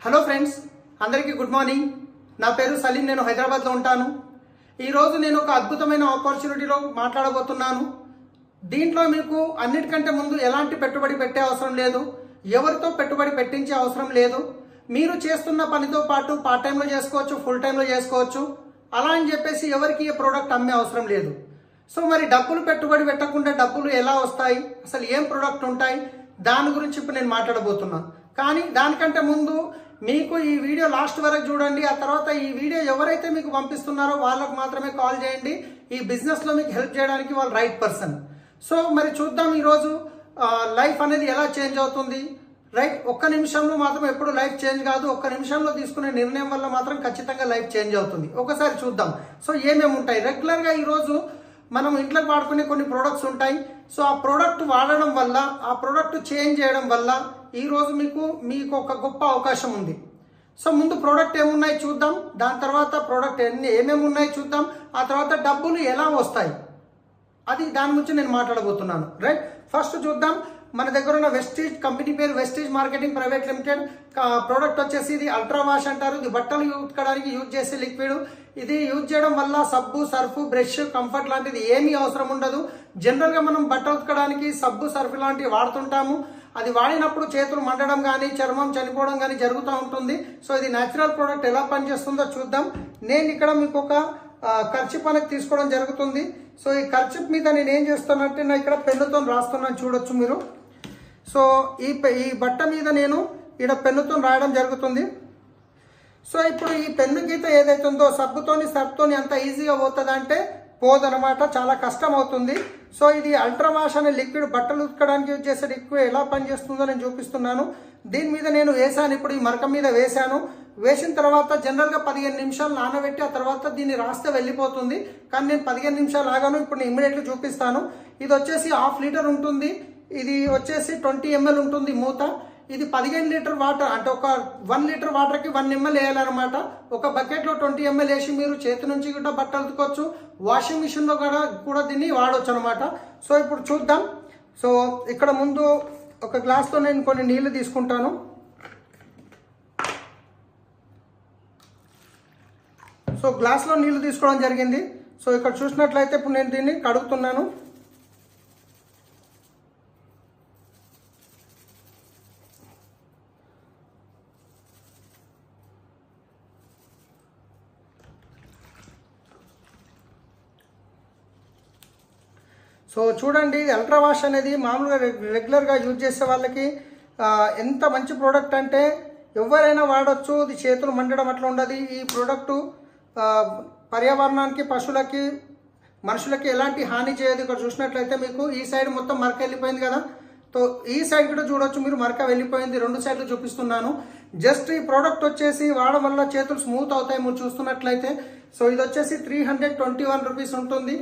Hello friends, అందరికీ good morning. నా పేరు సలీం. నేను హైదరాబాద్లో ఉంటాను. ఈరోజు నేను ఒక అద్భుతమైన ఆపర్చునిటీలో మాట్లాడబోతున్నాను. దీంట్లో మీకు అన్నిటికంటే ముందు ఎలాంటి పెట్టుబడి పెట్టే అవసరం లేదు, ఎవరితో పెట్టుబడి పెట్టించే అవసరం లేదు. మీరు చేస్తున్న పనితో పాటు పార్ట్ టైంలో చేసుకోవచ్చు, ఫుల్ టైంలో చేసుకోవచ్చు. అలా అని చెప్పేసి ఎవరికి ఏ ప్రోడక్ట్ అమ్మే అవసరం లేదు. సో మరి డబ్బులు పెట్టుబడి పెట్టకుండా డబ్బులు ఎలా వస్తాయి, అసలు ఏం ప్రోడక్ట్ ఉంటాయి, దాని గురించి ఇప్పుడు నేను మాట్లాడబోతున్నా. కానీ దానికంటే ముందు మీకు ఈ వీడియో లాస్ట్ వరకు చూడండి. ఆ తర్వాత ఈ వీడియో ఎవరైతే మీకు పంపిస్తున్నారో వాళ్ళకు మాత్రమే కాల్ చేయండి. ఈ బిజినెస్లో మీకు హెల్ప్ చేయడానికి వాళ్ళు రైట్ పర్సన్. సో మరి చూద్దాం ఈరోజు లైఫ్ అనేది ఎలా చేంజ్ అవుతుంది. రైట్, ఒక్క నిమిషంలో మాత్రం ఎప్పుడు లైఫ్ చేంజ్ కాదు, ఒక్క నిమిషంలో తీసుకునే నిర్ణయం వల్ల మాత్రం ఖచ్చితంగా లైఫ్ చేంజ్ అవుతుంది. ఒకసారి చూద్దాం. సో ఏమేమి ఉంటాయి. రెగ్యులర్గా ఈరోజు మనం ఇంట్లోకి వాడుకునే కొన్ని ప్రోడక్ట్స్ ఉంటాయి. సో ఆ ప్రోడక్ట్ వాడడం వల్ల, ఆ ప్రోడక్ట్ చేంజ్ చేయడం వల్ల ఈరోజు మీకు ఒక గొప్ప అవకాశం ఉంది. సో ముందు ప్రోడక్ట్ ఏమున్నాయి చూద్దాం, దాని తర్వాత ప్రోడక్ట్ ఏమేమి ఉన్నాయి చూద్దాం, ఆ తర్వాత డబ్బులు ఎలా వస్తాయి, అది దాని గురించి నేను మాట్లాడబోతున్నాను. రైట్, ఫస్ట్ చూద్దాం. మన దగ్గర ఉన్న వెస్టీజ్ కంపెనీ పేరు Vestige marketing private limited. Product వచ్చేసి ఇది అల్ట్రా వాష్ అంటారు. ఇది బట్టలు ఉతకడానికి యూజ్ చేసే లిక్విడ్. ఇది యూజ్ చేయడం వల్ల సబ్బు, సర్ఫ్, బ్రష్, కంఫర్ట్ లాంటిది ఏమీ అవసరం ఉండదు. జనరల్గా మనం బట్టలు ఉతకడానికి సబ్బు, సర్ఫ్ లాంటివి వాడుతుంటాము. అది వాడినప్పుడు చేతులు మండడం కానీ, చర్మం చనిపోవడం కానీ జరుగుతూ ఉంటుంది. సో ఇది న్యాచురల్ ప్రోడక్ట్ ఎలా పనిచేస్తుందో చూద్దాం. నేను ఇక్కడ మీకు ఒక ఖర్చు అనేది తీసుకోవడం జరుగుతుంది. సో ఈ ఖర్చు మీద నేను ఏం చేస్తానంటే, నా ఇక్కడ పెన్నుతో రాస్తున్నాను, చూడొచ్చు మీరు. సో ఈ బట్ట మీద నేను ఇక్కడ పెన్నుతో రాయడం జరుగుతుంది. సో ఇప్పుడు ఈ పెన్ను గీత ఏదైతే ఉందో సబ్బుతోని, సర్ఫ్తోని అంత ఈజీగా పోతుంది అంటే పోదనమాట, చాలా కష్టం అవుతుంది. సో ఇది అల్ట్రా వాష్ అనే లిక్విడ్, బట్టలు ఉతకడానికి యూజ్ చేసే లిక్విడ్ ఎలా పనిచేస్తుందో నేను చూపిస్తున్నాను. దీని మీద నేను వేసాను, ఇప్పుడు ఈ మరక మీద వేసాను. వేసిన తర్వాత జనరల్గా 15 నిమిషాలు నానబెట్టి ఆ తర్వాత దీన్ని రాస్తే వెళ్ళిపోతుంది. కానీ నేను 15 నిమిషాలు ఆగాను. ఇప్పుడు నేను ఇమ్మీడియట్లీ చూపిస్తాను. ఇది వచ్చేసి 1/2 లీటర్ ఉంటుంది. ఇది వచ్చేసి 20 ml ఉంటుంది మూత. ఇది 15 లీటర్ వాటర్, అంటే ఒక 1 లీటర్ వాటర్కి 1 ml వేయాలన్నమాట. ఒక బకెట్లో 20 ml వేసి మీరు చేతి నుంచి కూడా బట్టలు ఉతుకోవచ్చు, వాషింగ్ మిషన్లో కూడా దీన్ని వాడవచ్చు అనమాట. సో ఇప్పుడు చూద్దాం. సో ఇక్కడ ముందు ఒక గ్లాస్లో నేను కొన్ని నీళ్లు తీసుకుంటాను. సో గ్లాస్లో నీళ్లు తీసుకోవడం జరిగింది. సో ఇక్కడ చూసినట్లయితే ఇప్పుడు నేను దీన్ని కడుగుతున్నాను. సో చూడండి, అల్ట్రా వాష్ అనేది మామూలుగా రెగ్యులర్గా యూజ్ చేసే వాళ్ళకి ఎంత మంచి ప్రోడక్ట్ అంటే ఎవరైనా వాడచ్చు. ఇది చేతులు మండడం అట్లా ఉండదు. ఈ ప్రోడక్టు పర్యావరణానికి, పశువులకి, మనుషులకి ఎలాంటి హాని చేయదు. ఇక్కడ చూసినట్లయితే మీకు ఈ సైడ్ మొత్తం మరక వెళ్ళిపోయింది కదా. సో ఈ సైడ్ కూడా చూడొచ్చు మీరు, మరక వెళ్ళిపోయింది. 2 సైడ్లు చూపిస్తున్నాను. జస్ట్ ఈ ప్రోడక్ట్ వచ్చేసి వాడడం వల్ల చేతులు స్మూత్ అవుతాయి మీరు చూస్తున్నట్లయితే. సో ఇది వచ్చేసి 321 రూపీస్ ఉంటుంది.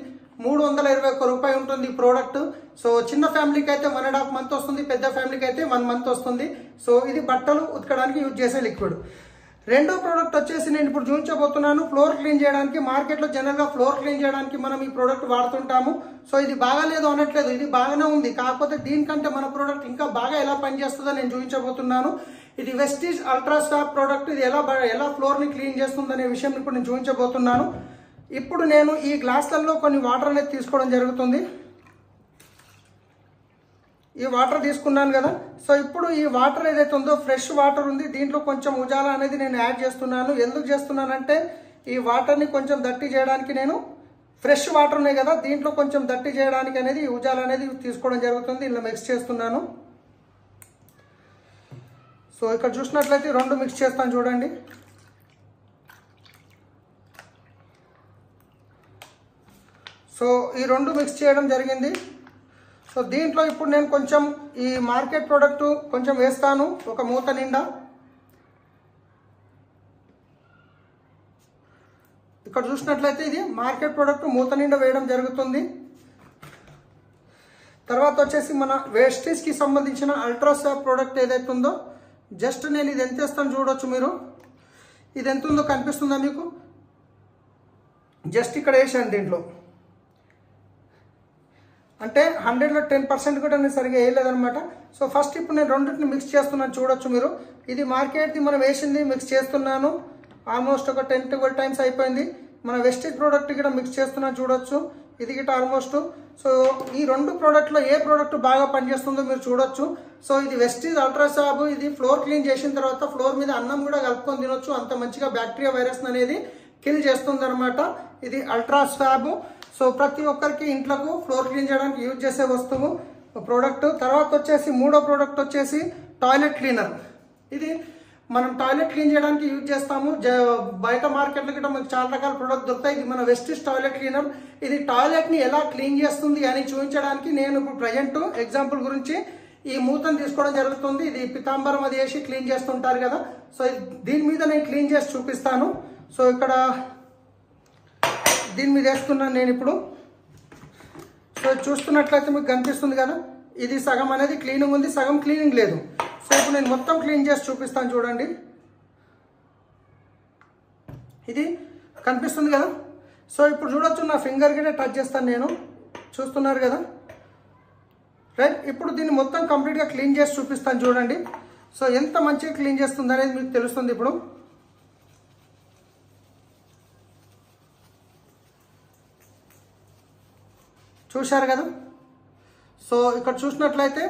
321 రూపాయి ఉంటుంది ఈ ప్రోడక్ట్. సో చిన్న ఫ్యామిలీకి అయితే 1.5 మంత్ వస్తుంది, పెద్ద ఫ్యామిలీకి అయితే 1 మంత్ వస్తుంది. సో ఇది బట్టలు ఉతకడానికి యూజ్ చేసే లిక్విడ్. రెండో ప్రోడక్ట్ వచ్చేసి నేను ఇప్పుడు చూపించబోతున్నాను, ఫ్లోర్ క్లీన్ చేయడానికి. మార్కెట్లో జనరల్గా ఫ్లోర్ క్లీన్ చేయడానికి మనం ఈ ప్రోడక్ట్ వాడుతుంటాము. సో ఇది బాగాలేదు అనట్లేదు, ఇది బాగానే ఉంది. కాకపోతే దీనికంటే మన ప్రోడక్ట్ ఇంకా బాగా ఎలా పనిచేస్తుందో నేను చూపించబోతున్నాను. ఇది వెస్టీజ్ అల్ట్రా స్టాప్ ప్రోడక్ట్. ఇది ఎలా ఫ్లోర్ని క్లీన్ చేస్తుందనే విషయం ఇప్పుడు నేను చూపించబోతున్నాను. ఇప్పుడు నేను ఈ గ్లాసులలో కొన్ని వాటర్ అనేది తీసుకోవడం జరుగుతుంది. ఈ వాటర్ తీసుకున్నాను కదా. సో ఇప్పుడు ఈ వాటర్ ఏదైతే ఉందో ఫ్రెష్ వాటర్ ఉంది, దీంట్లో కొంచెం ఉజాలా అనేది నేను యాడ్ చేస్తున్నాను. ఎందుకు చేస్తున్నానంటే ఈ వాటర్ని కొంచెం దట్టి చేయడానికి, నేను ఫ్రెష్ వాటర్ ఉన్నాయి కదా దీంట్లో కొంచెం దట్టి చేయడానికి అనేది ఈ ఉజాలా అనేది తీసుకోవడం జరుగుతుంది. ఇలా మిక్స్ చేస్తున్నాను. సో ఇక్కడ చూసినట్లయితే 2 మిక్స్ చేస్తాను చూడండి. సో ఈ 2 మిక్స్ చేయడం జరిగింది. సో దీంట్లో ఇప్పుడు నేను కొంచెం ఈ మార్కెట్ ప్రోడక్ట్ కొంచెం వేస్తాను, ఒక మూత నిండా. ఇక్కడ చూసినట్లయితే ఇది మార్కెట్ ప్రోడక్ట్ మూత నిండా వేయడం జరుగుతుంది. తర్వాత వచ్చేసి మన వేస్టేజ్కి సంబంధించిన అల్ట్రా సాఫ్ట్ ప్రోడక్ట్ ఏదైతే ఉందో, జస్ట్ నేను ఇది ఎంత వేస్తాను చూడొచ్చు మీరు. ఇది ఎంత ఉందో కనిపిస్తుందా మీకు? జస్ట్ ఇక్కడ వేసాను దీంట్లో. అంటే 100లో 10% కూడా నేను సరిగా వేయలేదనమాట. సో ఫస్ట్ ఇప్పుడు నేను రెండింటిని మిక్స్ చేస్తున్నాను, చూడొచ్చు మీరు. ఇది మార్కెట్ది మనం వేసింది మిక్స్ చేస్తున్నాను. ఆల్మోస్ట్ ఒక 10-12 టైమ్స్ అయిపోయింది. మన వెస్టేజ్ ప్రోడక్ట్ కూడా మిక్స్ చేస్తున్నాను, చూడొచ్చు. ఇది గిట్ట ఆల్మోస్ట్. సో ఈ రెండు ప్రోడక్ట్లో ఏ ప్రోడక్ట్ బాగా పనిచేస్తుందో మీరు చూడొచ్చు. సో ఇది వెస్టీజ్ అల్ట్రా సాబ్. ఇది ఫ్లోర్ క్లీన్ చేసిన తర్వాత ఫ్లోర్ మీద అన్నం కూడా కలుపుకొని తినొచ్చు, అంత మంచిగా బ్యాక్టీరియా వైరస్ అనేది కిల్ చేస్తుంది అనమాట. ఇది అల్ట్రా స్వాబ్. సో ప్రతి ఒక్కరికి ఇంట్లోకి ఫ్లోర్ క్లీన్ చేయడానికి యూజ్ చేసే వస్తువు ప్రోడక్ట్. తర్వాత వచ్చేసి మూడో ప్రోడక్ట్ వచ్చేసి టాయిలెట్ క్లీనర్. ఇది మనం టాయిలెట్ క్లీన్ చేయడానికి యూజ్ చేస్తాము. బయట మార్కెట్లో కూడా మనకు చాలా రకాల ప్రోడక్ట్ దొరుకుతాయి. ఇది మన వెస్టీజ్ టాయిలెట్ క్లీనర్. ఇది టాయిలెట్ని ఎలా క్లీన్ చేస్తుంది అని చూపించడానికి నేను ఇప్పుడు ప్రజెంట్ ఎగ్జాంపుల్ గురించి ఈ మూతను తీసుకోవడం జరుగుతుంది. ఇది పితాంబరం అది వేసి క్లీన్ చేస్తుంటారు కదా. సో దీని మీద నేను క్లీన్ చేసి చూపిస్తాను. సో ఇక్కడ దీని మీద వేస్తున్నాను నేను ఇప్పుడు. సో చూస్తున్నట్లయితే మీకు కనిపిస్తుంది కదా, ఇది సగం అనేది క్లీనింగ్ ఉంది, సగం క్లీనింగ్ లేదు. సో ఇప్పుడు నేను మొత్తం క్లీన్ చేసి చూపిస్తాను, చూడండి. ఇది కనిపిస్తుంది కదా. సో ఇప్పుడు చూడొచ్చు, నా ఫింగర్ కూడా టచ్ చేస్తాను నేను, చూస్తున్నారు కదా. రైట్, ఇప్పుడు దీన్ని మొత్తం కంప్లీట్గా క్లీన్ చేసి చూపిస్తాను, చూడండి. సో ఎంత మంచిగా క్లీన్ చేస్తుంది అనేది మీకు తెలుస్తుంది ఇప్పుడు. చూశారు కదా. సో ఇక్కడ చూసినట్లయితే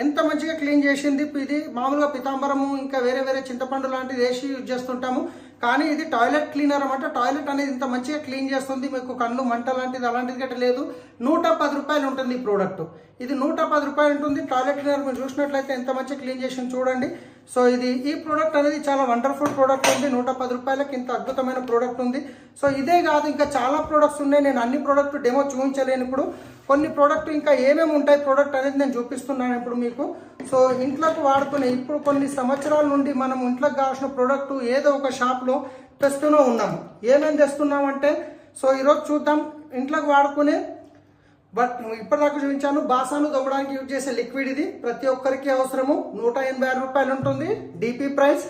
ఎంత మంచిగా క్లీన్ చేసింది. ఇది మామూలుగా పితాంబరము ఇంకా వేరే వేరే చింతపండు లాంటిది వేసి యూజ్ చేస్తుంటాము, కానీ ఇది టాయిలెట్ క్లీనర్ అన్నమాట. టాయిలెట్ అనేది ఇంత మంచిగా క్లీన్ చేస్తుంది, మీకు కళ్ళు మంట లాంటిది అలాంటిది గట్ట లేదు. 110 రూపాయలు ఉంటుంది ఈ ప్రోడక్ట్. ఇది 110 రూపాయలు ఉంటుంది. టాయిలెట్ క్లీనర్ మీరు చూసినట్లయితే ఎంత మంచిగా క్లీన్ చేసింది చూడండి. సో ఈ ప్రోడక్ట్ అనేది చాలా వండర్ఫుల్ ప్రోడక్ట్ ఉంది. 110 రూపాయలకి ఇంత అద్భుతమైన ప్రోడక్ట్ ఉంది. సో ఇదే కాదు, ఇంకా చాలా ప్రోడక్ట్స్ ఉన్నాయి. నేను అన్ని ప్రోడక్ట్ డెమో చూపించలేను ఇప్పుడు. కొన్ని ప్రోడక్ట్ ఇంకా ఏమేమి ఉంటాయి ప్రోడక్ట్ అనేది నేను చూపిస్తున్నాను ఇప్పుడు మీకు. సో ఇంట్లోకి వాడుకునే ఇప్పుడు కొన్ని సంవత్సరాల నుండి మనం ఇంట్లోకి కావాల్సిన ప్రోడక్ట్ ఏదో ఒక షాప్లో తెస్తూనే ఉన్నాము. ఏమేమి తెస్తున్నామంటే, సో ఈరోజు చూద్దాం. ఇంట్లోకి వాడుకునే బట్ ఇప్పటిదాకా చూపించాను, బాసాను తవ్వడానికి యూజ్ చేసే లిక్విడ్. ఇది ప్రతి ఒక్కరికి అవసరము. 186 రూపాయలు ఉంటుంది డిపి ప్రైస్.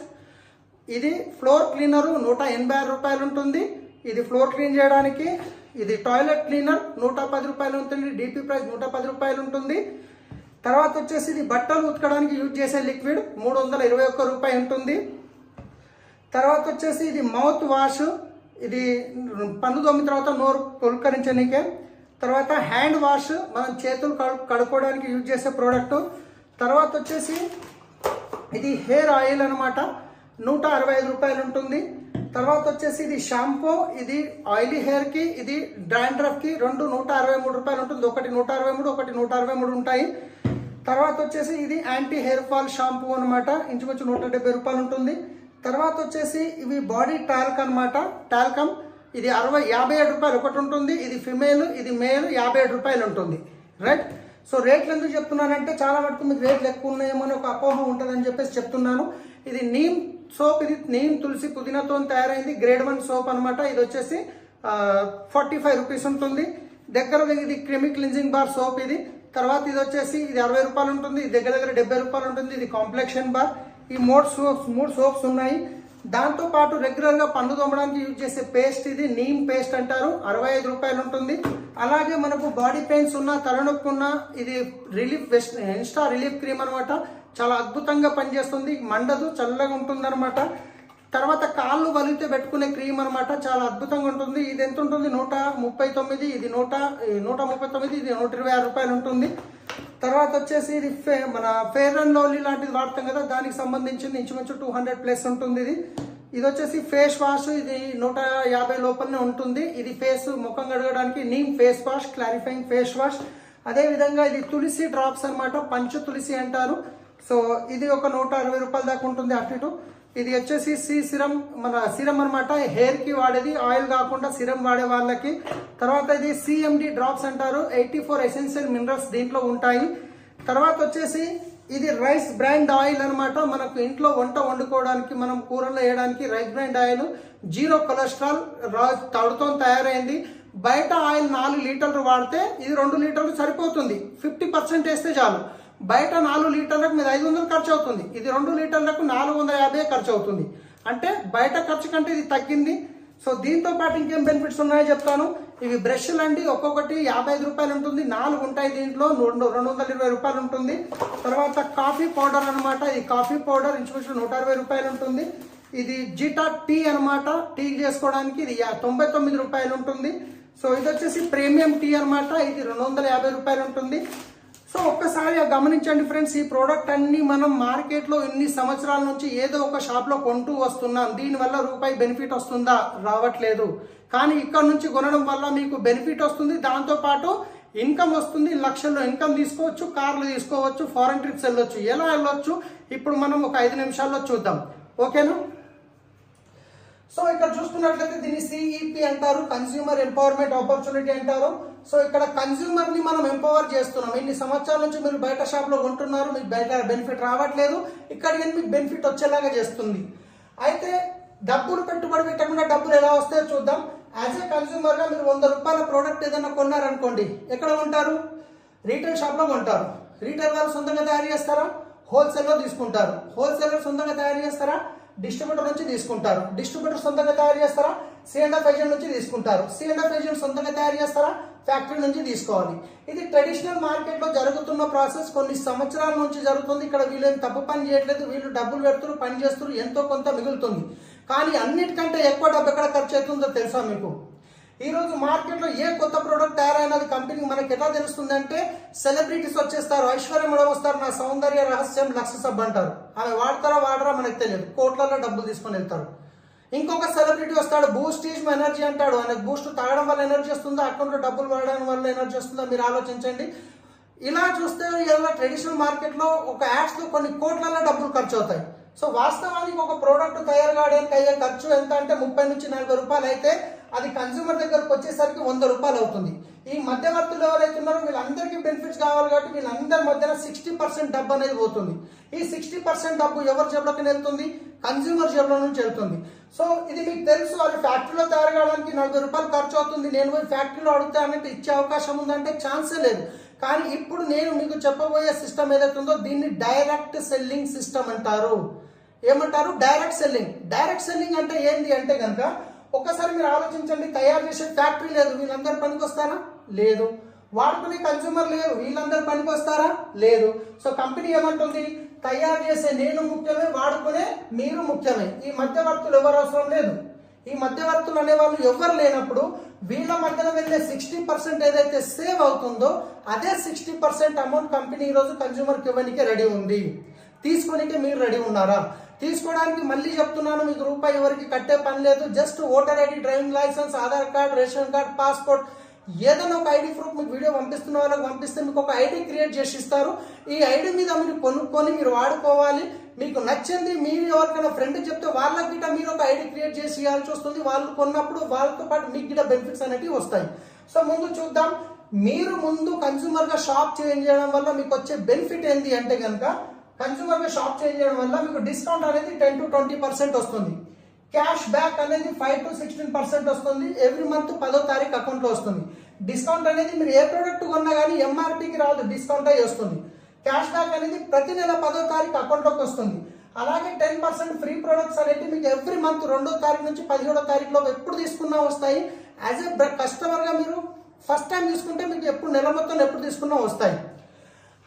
ఇది ఫ్లోర్ క్లీనరు 186 రూపాయలు ఉంటుంది. ఇది ఫ్లోర్ క్లీన్ చేయడానికి. ఇది టాయిలెట్ క్లీనర్ 110 రూపాయలు ఉంటుంది. డిపి ప్రైస్ 110 రూపాయలు ఉంటుంది. తర్వాత వచ్చేసి ఇది బట్టలు ఉతకడానికి యూజ్ చేసే లిక్విడ్ 321 రూపాయలు ఉంటుంది. తర్వాత వచ్చేసి ఇది మౌత్ వాష్. ఇది పన్ను తోమిన తర్వాత నోరు పులకరించడానికే. తర్వాత హ్యాండ్ వాష్, మనం చేతులు కడుక్కోవడానికి యూజ్ చేసే ప్రోడక్ట్. తర్వాత వచ్చేసి ఇది హెయిర్ ఆయిల్ అనమాట, 165 రూపాయలు ఉంటుంది. తర్వాత వచ్చేసి ఇది షాంపూ. ఇది ఆయిలీ హెయిర్కి, ఇది డాండ్రఫ్కి, రెండు 163 రూపాయలు ఉంటుంది. ఒకటి 163, ఒకటి 163 ఉంటాయి. తర్వాత వచ్చేసి ఇది యాంటీ హెయిర్ ఫాల్ షాంపూ అనమాట, ఇంచుమించు 170 రూపాయలు ఉంటుంది. తర్వాత వచ్చేసి ఇవి బాడీ టాల్క్ అనమాట, టాల్కమ్. ఇది 57 రూపాయలు ఒకటి ఉంటుంది. ఇది ఫిమేల్, ఇది మేల్ 57 రూపాయలు ఉంటుంది. రైట్. సో రేట్లు ఎందుకు చెప్తున్నానంటే, చాలా మటుకు మీకు రేట్లు ఎక్కువ ఉన్నాయేమో అని ఒక అపోహ ఉంటుందని చెప్పేసి చెప్తున్నాను. ఇది నీమ్ సోప్. ఇది నీమ్ తులసి పుదీనాతో తయారైంది, గ్రేడ్ 1 సోప్ అనమాట. ఇది వచ్చేసి 45 రూపీస్ ఉంటుంది. దగ్గర ఇది క్రిమి క్లిన్జింగ్ బార్ సోప్ ఇది. తర్వాత ఇది వచ్చేసి ఇది 60 రూపాయలు ఉంటుంది. ఇది దగ్గర 70 రూపాయలు ఉంటుంది. ఇది కాంప్లెక్షన్ బార్. ఈ మూడు సోప్స్ ఉన్నాయి. దాంతో పాటు రెగ్యులర్ గా పన్ను తోమడానికి యూజ్ చేసే పేస్ట్, ఇది నీమ్ పేస్ట్ అంటారు, 65 రూపాయలు ఉంటుంది. అలాగే మనకు బాడీ పెయిన్స్ ఉన్నా, తలనొప్పి ఉన్నా, ఇది ఇన్స్టా రిలీఫ్ క్రీమ్ అనమాట. చాలా అద్భుతంగా పనిచేస్తుంది, మండదు, చల్లగా ఉంటుంది అనమాట. తర్వాత కాళ్ళు వలిగితే పెట్టుకునే క్రీమ్ అనమాట, చాలా అద్భుతంగా ఉంటుంది. ఇది ఎంత ఉంటుంది? 139. ఇది 139, ఇది 126 రూపాయలు ఉంటుంది. తర్వాత వచ్చేసి ఇది మన ఫెయిర్ అండ్ లవ్లీ లాంటిది వాడతాం కదా, దానికి సంబంధించింది ఇంచుమించు 200+ ఉంటుంది. ఇది వచ్చేసి ఫేస్ వాష్. ఇది 150 లోపలనే ఉంటుంది. ఇది ఫేస్ ముఖం కడగడానికి neem face wash, clarifying face wash. అదేవిధంగా ఇది తులసి డ్రాప్స్ అనమాట, పంచ తులసి అంటారు. సో ఇది ఒక 160 రూపాయల దాకా ఉంటుంది అటు ఇటు. ఇది వచ్చేసి సిరం, మన సిరం అనమాట, హెయిర్ కి వాడేది, ఆయిల్ కాకుండా సిరం వాడే వాళ్ళకి. తర్వాత ఇది సిఎండి డ్రాప్స్ అంటారు, 84 ఎసెన్షియల్ మినరల్స్ దీంట్లో ఉంటాయి. తర్వాత వచ్చేసి ఇది రైస్ బ్రాండ్ ఆయిల్ అనమాట. మనకు ఇంట్లో వంట వండుకోవడానికి, మనం కూరల్లో వేయడానికి రైస్ బ్రాండ్ ఆయిల్, 0 కొలెస్ట్రాల్, తడుతో తయారైంది. బయట ఆయిల్ 4 లీటర్లు వాడితే ఇది 2 లీటర్లు సరిపోతుంది. 50% వేస్తే చాలు. బయట 4 లీటర్లకు మీద 500 ఖర్చు అవుతుంది. ఇది 2 లీటర్లకు 450 ఖర్చు అవుతుంది. అంటే బయట ఖర్చు కంటే ఇది తగ్గింది. సో దీంతో పాటు ఇంకేం బెనిఫిట్స్ ఉన్నాయో చెప్తాను. ఇవి బ్రష్లు అండి, ఒక్కొక్కటి 55 రూపాయలు ఉంటుంది, 4 ఉంటాయి, దీంట్లో 220 రూపాయలు ఉంటుంది. తర్వాత కాఫీ పౌడర్ అనమాట, ఈ కాఫీ పౌడర్ ఇంచుమించు 160 రూపాయలు ఉంటుంది. ఇది జిటా టీ అనమాట, టీ చేసుకోవడానికి ఇది 99 రూపాయలు ఉంటుంది. సో ఇది వచ్చేసి ప్రీమియం టీ అనమాట, ఇది 250 రూపాయలు ఉంటుంది. సో ఒక్కసారి గమనించండి ఫ్రెండ్స్, ఈ ప్రోడక్ట్ అన్ని మనం మార్కెట్లో ఇన్ని సంవత్సరాల నుంచి ఏదో ఒక షాప్లో కొంటూ వస్తున్నాం. దీనివల్ల రూపాయి బెనిఫిట్ వస్తుందా? రావట్లేదు. కానీ ఇక్కడ నుంచి కొనడం వల్ల మీకు బెనిఫిట్ వస్తుంది, దాంతోపాటు ఇన్కమ్ వస్తుంది. లక్షల్లో ఇన్కమ్ తీసుకోవచ్చు, కార్లు తీసుకోవచ్చు, ఫారెన్ ట్రిప్స్ వెళ్ళొచ్చు. ఎలా వెళ్ళొచ్చు ఇప్పుడు మనం ఒక 5 నిమిషాల్లో చూద్దాం, ఓకేనా? సో ఇక్కడ చూస్తున్నట్లయితే దీన్ని సిఈపి అంటారు, కన్స్యూమర్ ఎంపవర్మెంట్ ఆపర్చునిటీ అంటారు. సో ఇక్కడ కన్స్యూమర్ ని మనం ఎంపవర్ చేస్తున్నాం. ఇన్ని సంవత్సరాల నుంచి మీరు బయట షాప్ లో కొంటున్నారు, మీకు బయట బెనిఫిట్ రావట్లేదు, ఇక్కడ మీకు బెనిఫిట్ వచ్చేలాగా చేస్తుంది. అయితే డబ్బులు పెట్టుబడి పెట్టకుండా డబ్బులు ఎలా వస్తాయో చూద్దాం. యాజ్ ఏ కన్స్యూమర్ గా మీరు 100 రూపాయల ప్రోడక్ట్ ఏదైనా కొన్నారనుకోండి, ఎక్కడ కొంటారు? రీటైల్ షాప్ లో కొంటారు. రీటైల్ వాళ్ళు సొంతంగా తయారు చేస్తారా? హోల్సేల్ లో తీసుకుంటారు. హోల్సేలర్ సొంతంగా తయారు చేస్తారా? డిస్ట్రిబ్యూటర్ నుంచి తీసుకుంటారు. డిస్ట్రిబ్యూటర్ సొంతంగా తయారు చేస్తారా? C&F ఏజెంట్ నుంచి తీసుకుంటారు. C&F ఏజెంట్ సొంతంగా తయారు చేస్తారా? ఫ్యాక్టరీ నుంచి తీసుకోవాలి. ఇది ట్రెడిషనల్ మార్కెట్ లో జరుగుతున్న ప్రాసెస్, కొన్ని సంవత్సరాల నుంచి జరుగుతుంది. ఇక్కడ వీళ్ళు ఏం తప్పు పని చేయట్లేదు, వీళ్ళు డబ్బులు పెడుతున్నారు, పని చేస్తున్నారు, ఎంతో కొంత మిగులుతుంది. కానీ అన్నిటికంటే ఎక్కువ డబ్బు ఎక్కడ ఖర్చు అవుతుందో తెలుసా మీకు? ఈ రోజు మార్కెట్ లో ఏ కొత్త ప్రోడక్ట్ తయారైనది కంపెనీ మనకి ఎట్లా తెలుస్తుంది అంటే, సెలబ్రిటీస్ వచ్చేస్తారు, ఐశ్వర్య మేడం వస్తారు, నా సౌందర్య రహస్యం లక్స్ సబ్ అంటారు. ఆమె వాడతారా వాడరా మనకు తెలియదు, కోట్లలో డబ్బులు తీసుకొని వెళ్తారు. ఇంకొక సెలబ్రిటీ వస్తాడు, బూస్ట్ ఈజ్ ఎనర్జీ అంటాడు. ఆయనకు బూస్ట్ తాగడం వల్ల ఎనర్జీ వస్తుందా, అకౌంట్లో డబ్బులు వాడడం వల్ల ఎనర్జీ వస్తుందా? మీరు ఆలోచించండి. ఇలా చూస్తే ఇలా ట్రెడిషనల్ మార్కెట్ లో ఒక యాడ్స్ లో కొన్ని కోట్లలో డబ్బులు ఖర్చు అవుతాయి. సో వాస్తవానికి ఒక ప్రోడక్ట్ తయారు కావడానికి అయ్యే ఖర్చు ఎంత అంటే 30 నుంచి 40 రూపాయలు అయితే, అది కన్స్యూమర్ దగ్గరకు వచ్చేసరికి 100 రూపాయలు అవుతుంది. ఈ మధ్యవర్తులు ఎవరైతే ఉన్నారో వీళ్ళందరికీ బెనిఫిట్స్ కావాలి కాబట్టి వీళ్ళందరి మధ్యన 60% డబ్బు అనేది పోతుంది. ఈ 60% డబ్బు ఎవరి జేబులోకి వెళ్తుంది? కన్స్యూమర్ జేబులో నుంచి వెళ్తుంది. సో ఇది మీకు తెలుసు, అది ఫ్యాక్టరీలో తయారు కావడానికి 40 రూపాయలు ఖర్చు అవుతుంది. నేను పోయి ఫ్యాక్టరీలో అడుగుతానంటే ఇచ్చే అవకాశం ఉందంటే ఛాన్సే లేదు. కానీ ఇప్పుడు నేను మీకు చెప్పబోయే సిస్టమ్ ఏదైతే ఉందో దీన్ని డైరెక్ట్ సెల్లింగ్ సిస్టమ్ అంటారు. ఏమంటారు? Direct selling. డైరెక్ట్ సెల్లింగ్ అంటే ఏంటి అంటే కనుక, ఒక్కసారి మీరు ఆలోచించండి, తయారు చేసే ఫ్యాక్టరీ లేదు, వీళ్ళందరూ పనికి వస్తారా? లేదు. వాడుకునే కన్స్యూమర్ లేరు, వీళ్ళందరూ పనికి వస్తారా? లేదు. సో కంపెనీ ఏమంటుంది? తయారు చేసే నేను ముఖ్యమే, వాడుకునే మీరు ముఖ్యమే. ఈ మధ్యవర్తులు ఎవరు అవసరం లేదు. ఈ మధ్యవర్తులు అనే వాళ్ళు ఎవరు లేనప్పుడు వీళ్ళ మధ్యన వెళ్ళే 60% ఏదైతే సేవ్ అవుతుందో అదే 60% అమౌంట్ కంపెనీ ఈరోజు కన్స్యూమర్కి ఇవ్వడానికి రెడీ ఉంది. తీసుకోనికి మీరు రెడీ ఉన్నారా? తీసుకోవడానికి మళ్ళీ చెప్తున్నాను, మీకు రూపాయి ఎవరికి కట్టే పని లేదు. Just voter ID, driving licence, Aadhaar card, ration card, passport, ఏదైనా ఒక ఐడి ప్రూఫ్ మీకు వీడియో పంపిస్తున్న వాళ్ళకి పంపిస్తే మీకు ఒక ఐడి క్రియేట్ చేసి ఇస్తారు. ఈ ఐడి మీద మీరు కొనుక్కొని మీరు వాడుకోవాలి. మీకు నచ్చింది మీరు ఎవరికైనా ఫ్రెండ్ చెప్తే వాళ్ళకి గిట్ట మీరు ఒక ఐడి క్రియేట్ చేసి ఇవ్వాల్సి వస్తుంది. వాళ్ళు కొన్నప్పుడు వాళ్ళతో పాటు మీకు గిట్ట బెనిఫిట్స్ అనేవి వస్తాయి. సో ముందు చూద్దాం, మీరు ముందు కన్స్యూమర్ గా షాప్ చేంజ్ చేయడం వల్ల మీకు వచ్చే బెనిఫిట్ ఏంటి అంటే కనుక, కన్స్యూమర్ గా షాప్ చేంజ్ చేయడం వల్ల మీకు డిస్కౌంట్ అనేది 10 to 20% వస్తుంది. క్యాష్ బ్యాక్ అనేది 5 to 16% వస్తుంది. ఎవ్రీ మంత్ 10వ తారీఖు అకౌంట్ లో వస్తుంది. డిస్కౌంట్ అనేది మీరు ఏ ప్రోడక్ట్ కొన్నా కానీ ఎంఆర్పీకి రాదు, డిస్కౌంట్ అయ్యి వస్తుంది. క్యాష్ బ్యాక్ అనేది ప్రతి నెల 10వ తారీఖు అకౌంట్ లోకి వస్తుంది. అలాగే 10% ఫ్రీ ప్రొడక్ట్స్ అనేవి మీకు ఎవ్రీ మంత్ 2వ తారీఖు నుంచి 17వ తారీఖులో ఎప్పుడు తీసుకున్నా వస్తాయి. యాజ్ ఏ కస్టమర్ గా మీరు ఫస్ట్ టైం తీసుకుంటే మీకు ఎప్పుడు నెల మొత్తం ఎప్పుడు తీసుకున్నా వస్తాయి.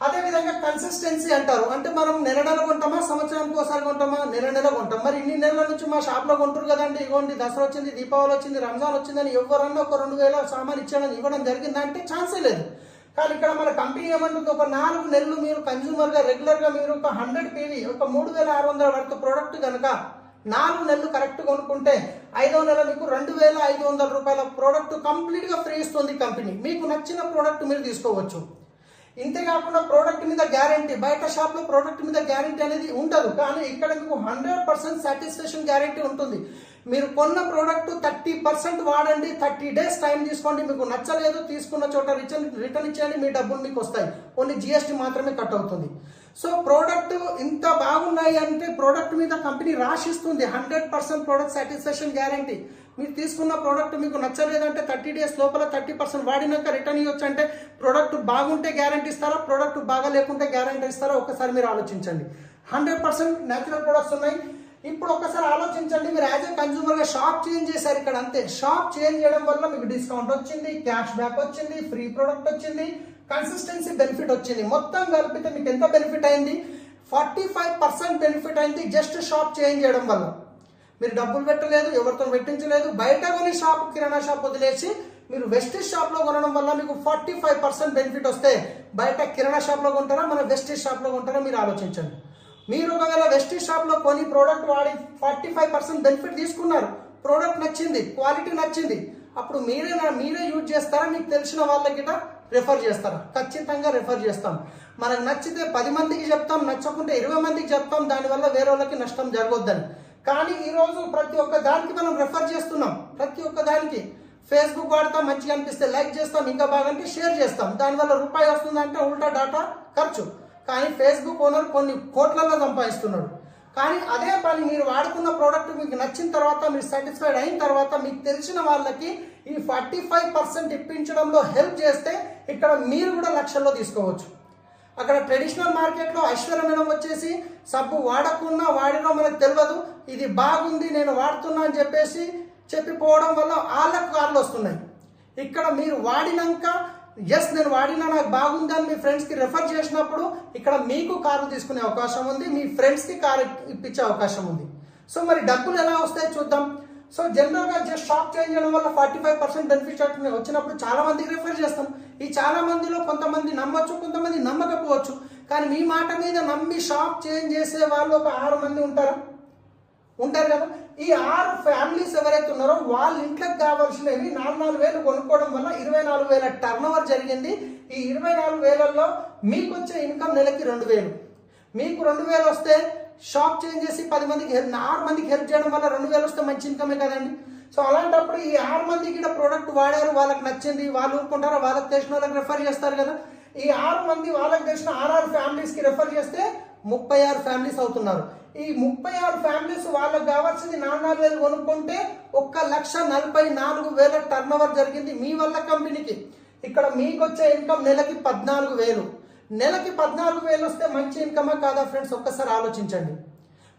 అదే విధంగా కన్సిస్టెన్సీ అంటారు. అంటే మనం నెల కొంటామా, సంవత్సరానికి ఒకసారి కొంటామా? నెల కొంటాం. మరి ఇన్ని నెలల నుంచి మా షాప్ లో కొంటారు కదండి, ఇవ్వండి దసరా వచ్చింది, దీపావళి వచ్చింది, రంజాన్ వచ్చిందని ఎవరన్నా ఒక 2000 సామాన్ ఇచ్చాడని ఇవ్వడం జరిగిందంటే ఛాన్సే లేదు. కానీ ఇక్కడ మన కంపెనీ ఏమంటుంది, ఒక 4 నెలలు మీరు కన్స్యూమర్ గా రెగ్యులర్ గా మీరు ఒక 100 PV, ఒక 3600 వర్త్ ప్రోడక్ట్ కనుక 4 నెలలు కరెక్ట్ కొనుక్కుంటే 5వ నెల మీకు 2500 రూపాయల ప్రోడక్ట్ కంప్లీట్ గా ఫ్రీ ఇస్తుంది కంపెనీ. మీకు నచ్చిన ప్రోడక్ట్ మీరు తీసుకోవచ్చు. ఇంతేకాకుండా ప్రోడక్ట్ మీద గ్యారంటీ, బయట షాప్ లో ప్రోడక్ట్ మీద గ్యారంటీ అనేది ఉండదు. కానీ ఇక్కడ మీకు 100% సాటిస్ఫాక్షన్ గ్యారంటీ ఉంటుంది. మీరు కొన్న ప్రోడక్ట్ 30% వాడండి, 30 days టైం తీసుకోండి. మీకు నచ్చలేదు తీసుకున్న చోట రిటర్న్ ఇచ్చేయండి, మీ డబ్బులు మీకు వస్తాయి. ఓన్లీ GST మాత్రమే కట్ అవుతుంది. సో ప్రోడక్ట్ ఇంత బాగున్నాయి అంటే ప్రోడక్ట్ మీద కంపెనీ రాసిస్తుంది 100% ప్రోడక్ట్ సాటిస్ఫాక్షన్ గ్యారంటీ. మీరు తీసుకున్న ప్రోడక్ట్ మీకు నచ్చలేదంటే 30 days లోపల 30% వాడినాక రిటర్న్ ఇవ్వచ్చు. అంటే ప్రోడక్ట్ బాగుంటే గ్యారంటీ ఇస్తారా, ప్రోడక్ట్ బాగా లేకుంటే గ్యారంటీ ఇస్తారా? ఒకసారి మీరు ఆలోచించండి. 100% న్యాచురల్ ప్రొడక్ట్స్ ఉన్నాయి. ఇప్పుడు ఒక్కసారి ఆలోచించండి, మీరు యాజ్ ఏ కన్జ్యూమర్ గా షాప్ చేంజ్ చేశారు ఇక్కడ, అంతే. షాప్ చేంజ్ చేయడం వల్ల మీకు డిస్కౌంట్ వచ్చింది, క్యాష్ బ్యాక్ వచ్చింది, ఫ్రీ ప్రొడక్ట్ వచ్చింది, కన్సిస్టెన్సీ బెనిఫిట్ వచ్చింది. మొత్తం కలిపితే మీకు ఎంత బెనిఫిట్ అయింది? 45% బెనిఫిట్ అయింది జస్ట్ షాప్ చేంజ్ చేయడం వల్ల. మీరు డబ్బులు పెట్టలేదు, ఎవరితో పెట్టించలేదు, బయట కొని షాప్, కిరాణా షాప్ వదిలేసి మీరు వెస్టీజ్ షాప్ లో కొనడం వల్ల మీకు 45% బెనిఫిట్ వస్తే బయట కిరాణా షాప్ లో కొంటారా, మన వెస్టీజ్ షాప్ లో కొంటారా మీరు ఆలోచించండి. మీరు ఒకవేళ వెస్టీజ్ షాప్ లో కొని ప్రోడక్ట్ వాడి 45% బెనిఫిట్ తీసుకున్నారు, ప్రోడక్ట్ నచ్చింది, క్వాలిటీ నచ్చింది, అప్పుడు మీరే యూజ్ చేస్తారా, మీకు తెలిసిన వాళ్ళకి రెఫర్ చేస్తారా? ఖచ్చితంగా రెఫర్ చేస్తాం. మనకు నచ్చితే 10 మందికి చెప్తాం, నచ్చకుంటే 20 మందికి చెప్తాం, దానివల్ల వేరే వాళ్ళకి నష్టం జరగొద్దని. కానీ ఈ రోజు ప్రతి ఒక్క దానికి మనం రెఫర్ చేస్తున్నాం. ప్రతి ఒక్క దానికి ఫేస్బుక్ వాడతాం, మంచిగా అనిపిస్తే లైక్ చేస్తాం, ఇంకా బాగంటే షేర్ చేస్తాం, దానివల్ల రూపాయి వస్తుందంటే ఉల్టా డాటా ఖర్చు. కానీ ఫేస్బుక్ ఓనర్ కొన్ని కోట్లలో సంపాదిస్తున్నాడు. కానీ అదే పని మీరు వాడుకున్న ప్రోడక్ట్ మీకు నచ్చిన తర్వాత, మీరు సాటిస్ఫైడ్ అయిన తర్వాత మీకు తెలిసిన వాళ్ళకి ఈ 45% ఇప్పించడంలో హెల్ప్ చేస్తే ఇక్కడ మీరు కూడా లక్షల్లో తీసుకోవచ్చు. అక్కడ ట్రెడిషనల్ మార్కెట్లో ఐశ్వర్య మేడం వచ్చేసి సబ్బు వాడకున్నా వాడినా మనకు తెలియదు, ఇది బాగుంది నేను వాడుతున్నా అని చెప్పిపోవడం వల్ల వాళ్ళకు కార్లు వస్తున్నాయి. ఇక్కడ మీరు వాడినాక ఎస్ నేను వాడినా నాకు బాగుంది అని మీ ఫ్రెండ్స్కి రెఫర్ చేసినప్పుడు ఇక్కడ మీకు కారు తీసుకునే అవకాశం ఉంది, మీ ఫ్రెండ్స్కి కారు ఇప్పించే అవకాశం ఉంది. సో మరి డబ్బులు ఎలా వస్తాయి చూద్దాం. సో జనరల్గా జస్ట్ షాప్ చేంజ్ చేయడం వల్ల 45% బెనిఫిట్ వచ్చినప్పుడు చాలా మందికి రెఫర్ చేస్తాం. ఈ చాలా మందిలో కొంతమంది నమ్మొచ్చు, కొంతమంది నమ్మకపోవచ్చు. కానీ మీ మాట మీద నమ్మి షాప్ చేంజ్ చేసే వాళ్ళు ఒక 6 మంది ఉంటారు కదా. ఈ 6 ఫ్యామిలీస్ ఎవరైతే ఉన్నారో వాళ్ళ ఇంట్లోకి కావాల్సినవి 4,000 కొనుక్కోవడం వల్ల 24,000 టర్న్ ఓవర్ జరిగింది. ఈ 24,000లో మీకు వచ్చే ఇన్కమ్ నెలకి 2,000. మీకు 2,000 వస్తే షాప్ చేంజ్ చేసి 6 మందికి హెల్ప్ చేయడం వల్ల 2,000 వస్తే మంచి ఇన్కమే కదండి. సో అలాంటప్పుడు ఈ 6 మందికి ఇక్కడ ప్రోడక్ట్ వాడారు, వాళ్ళకి నచ్చింది, వాళ్ళు ఊరుకుంటారు, వాళ్ళకి తెలిసిన వాళ్ళకి రెఫర్ చేస్తారు కదా. ఈ 6 మంది వాళ్ళకి తెలిసిన 6 ఫ్యామిలీస్ కి రెఫర్ చేస్తే 36 ఫ్యామిలీస్ అవుతున్నారు. ఈ 36 ఫ్యామిలీస్ వాళ్ళకి కావాల్సింది 4,000 కొనుక్కుంటే 1,44,000 టర్న్ ఓవర్ జరిగింది మీ వల్ల కంపెనీకి. ఇక్కడ మీకు వచ్చే ఇన్కమ్ నెలకి 14,000. నెలకి 14,000 వస్తే మంచి ఇన్కమా కాదా ఫ్రెండ్స్? ఒక్కసారి ఆలోచించండి.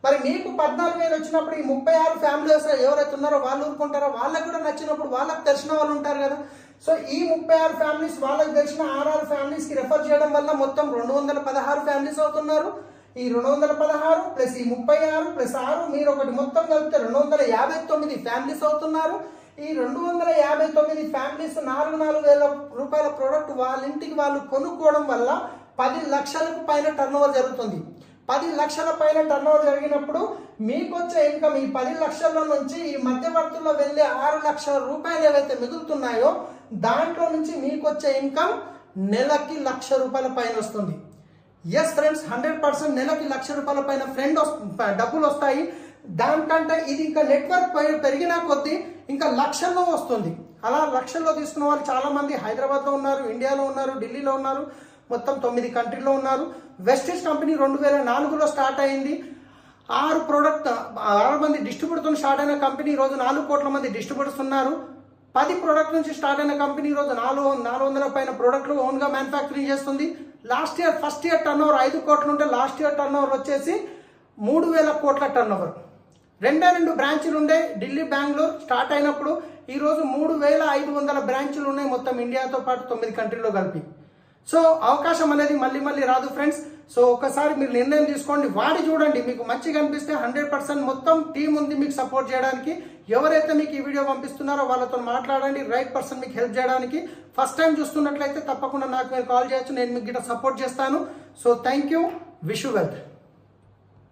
మరి మీకు 14,000 వచ్చినప్పుడు ఈ 36 ఫ్యామిలీస్ ఎవరైతే ఉన్నారో వాళ్ళు ఊరుకుంటారో, వాళ్ళకి కూడా నచ్చినప్పుడు వాళ్ళకి తెలిసిన వాళ్ళు ఉంటారు కదా. సో ఈ 36 ఫ్యామిలీస్ వాళ్ళకి తెలిసిన 6 ఫ్యామిలీస్ కి రెఫర్ చేయడం వల్ల మొత్తం 216 ఫ్యామిలీస్ అవుతున్నారు. ఈ 216 ప్లస్ ఈ 36 ప్లస్ 6 మీరు ఒకటి మొత్తం కలిపితే 259 ఫ్యామిలీస్ అవుతున్నారు. ఈ 259 ఫ్యామిలీస్ 4,000 రూపాయల ప్రోడక్ట్ వాళ్ళ ఇంటికి వాళ్ళు కొనుక్కోవడం వల్ల 10 లక్షలకు పైన టర్న్ ఓవర్ జరుగుతుంది. 10 లక్షల పైన టర్న్ ఓవర్ జరిగినప్పుడు మీకు వచ్చే ఇన్కమ్ ఈ 10 లక్షల నుంచి ఈ మధ్యవర్తుల్లో వెళ్ళే 6 లక్షల రూపాయలు ఏవైతే మిగులుతున్నాయో దాంట్లో నుంచి మీకు వచ్చే ఇన్కమ్ నెలకి 1,00,000 రూపాయల పైన వస్తుంది. ఎస్ ఫ్రెండ్స్, 100% నెలకి 1,00,000 రూపాయల పైన డబ్బులు వస్తాయి. దానికంటే ఇది ఇంకా నెట్వర్క్ పెరిగిన కొద్దీ ఇంకా లక్షల్లో వస్తుంది. అలా లక్షల్లో తీసుకున్న వాళ్ళు చాలా మంది హైదరాబాద్లో ఉన్నారు, ఇండియాలో ఉన్నారు, ఢిల్లీలో ఉన్నారు, మొత్తం 9 కంట్రీలో ఉన్నారు. వెస్టీజ్ కంపెనీ 2004లో స్టార్ట్ అయింది. 6 మంది డిస్ట్రిబ్యూటర్తో స్టార్ట్ అయిన కంపెనీ ఈరోజు 4 కోట్ల మంది డిస్ట్రిబ్యూటర్స్ ఉన్నారు. 10 ప్రోడక్ట్ నుంచి స్టార్ట్ అయిన కంపెనీ ఈరోజు 400 పైన ప్రోడక్ట్లు ఓన్గా మ్యానుఫ్యాక్చరింగ్ చేస్తుంది. ఫస్ట్ ఇయర్ టర్న్ ఓవర్ 5 కోట్లు ఉంటే లాస్ట్ ఇయర్ టర్న్ ఓవర్ వచ్చేసి 3,000 కోట్ల టర్న్ ఓవర్. 2 బ్రాంచ్లు ఉండే ఢిల్లీ, బెంగళూరు స్టార్ట్ అయినప్పుడు ఈరోజు 3,500 బ్రాంచ్లు ఉన్నాయి మొత్తం ఇండియాతో పాటు 9 కంట్రీలో కలిపి. సో అవకాశం అనేది మళ్ళీ రాదు ఫ్రెండ్స్. సో ఒకసారి మీరు నిర్ణయం తీసుకోండి, వాడి చూడండి, మీకు మంచిగా అనిపిస్తే 100% మొత్తం టీం ఉంది మీకు సపోర్ట్ చేయడానికి. ఎవరైతే మీకు ఈ వీడియో పంపిస్తున్నారో వాళ్ళతో మాట్లాడండి, రైట్ పర్సన్ మీకు హెల్ప్ చేయడానికి. ఫస్ట్ టైం చూస్తున్నట్లయితే తప్పకుండా నాకు మీరు కాల్ చేయొచ్చు, నేను మీకు గిట్ట సపోర్ట్ చేస్తాను. So thank you, wish you well.